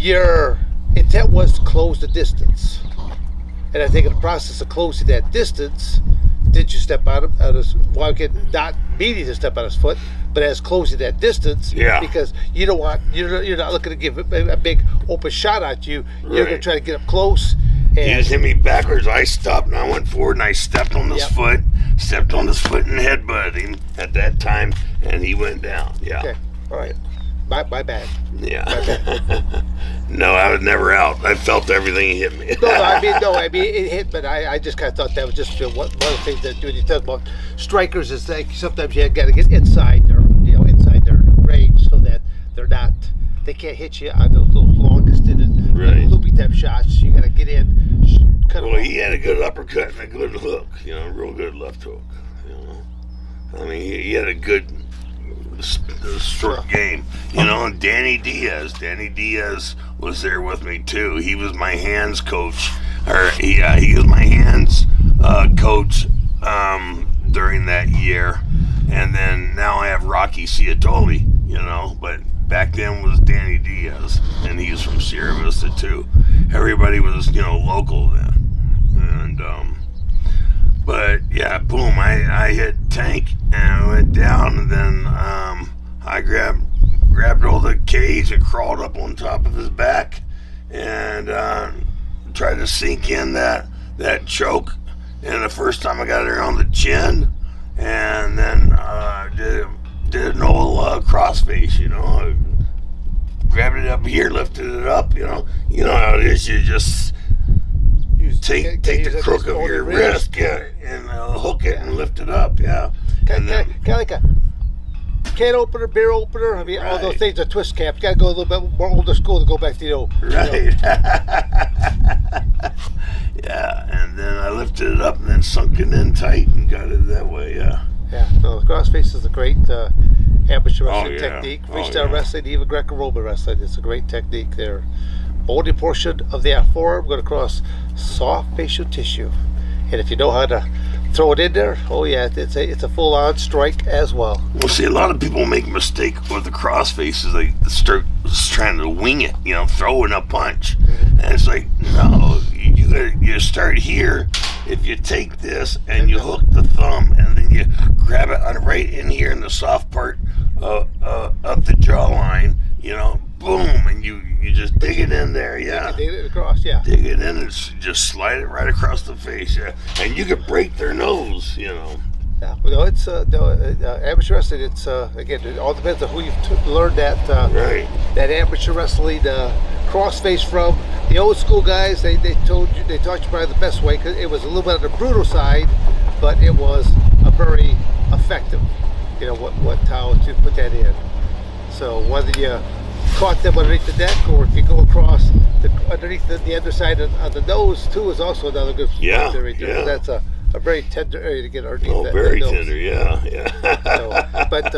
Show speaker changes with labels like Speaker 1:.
Speaker 1: your intent was to close the distance. And I think in the process of closing that distance, did you step out of his, well, again, not meaning to step on his foot, but as closing that distance, because you don't want, you're not looking to give a big open shot at you. You're going to try to get up close. And
Speaker 2: he just hit me backwards. I stopped and I went forward and I stepped on his foot, and headbutted him at that time, and he went down. Yeah.
Speaker 1: Okay. All right. My bad.
Speaker 2: Yeah.
Speaker 1: My bad.
Speaker 2: No, I was never out. I felt everything hit me.
Speaker 1: No, I mean it hit, but I just kind of thought that was just one of the things that when you talk about strikers is like sometimes you got to get inside their range so that they can't hit you on those long distance loopy type shots. You got to get in.
Speaker 2: Well, he had a good uppercut and a good hook. Real good left hook. I mean, he had a good short game. And Danny Diaz was there with me too. He was my hands coach, or he was my hands coach during that year. And then now I have Rocky Ciatoli, but back then was Danny Diaz, and he was from Sierra Vista too. Everybody was local then, and but yeah, boom, I hit Tank and I went down, and then I grabbed all the cage and crawled up on top of his back and tried to sink in that choke. And the first time I got it around the chin, and then did an old crossface. I grabbed it up here, lifted it up. You know how it is. You just take the crook of your wrist, and hook it and lift it up. Yeah.
Speaker 1: Kind of like a can opener, beer opener. I mean, all those things are twist caps. Got to go a little bit more older school to go back to the old.
Speaker 2: Right. Yeah, and then I lifted it up and then sunk it in tight and got it that way. Yeah.
Speaker 1: Yeah. So the crossface is a great amateur wrestling technique. Freestyle wrestling, even Greco-Roman wrestling. It's a great technique there. Bony portion of the forearm going across soft facial tissue, and if you know how to throw it in there, it's a full-on strike as well.
Speaker 2: Well, see, a lot of people make a mistake with the crossface is they start trying to wing it, throwing a punch, and it's like, no, you start here. If you take this and you hook the thumb and then you grab it right in here in the soft part of the jawline, boom, and you just dig it in there,
Speaker 1: dig it across,
Speaker 2: dig it in and just slide it right across the face, and you could break their nose,
Speaker 1: Yeah, well, it's amateur wrestling. It's again, it all depends on who you've learned that that amateur wrestling crossface from. The old school guys, they taught you probably the best way, because it was a little bit on the brutal side, but it was a very effective. How to put that in. So whether you caught them underneath the neck, or if you go across underneath the underside of the nose too, is also another good theory. Yeah. That's a very tender area to get underneath.
Speaker 2: Very tender, yeah.
Speaker 1: So, but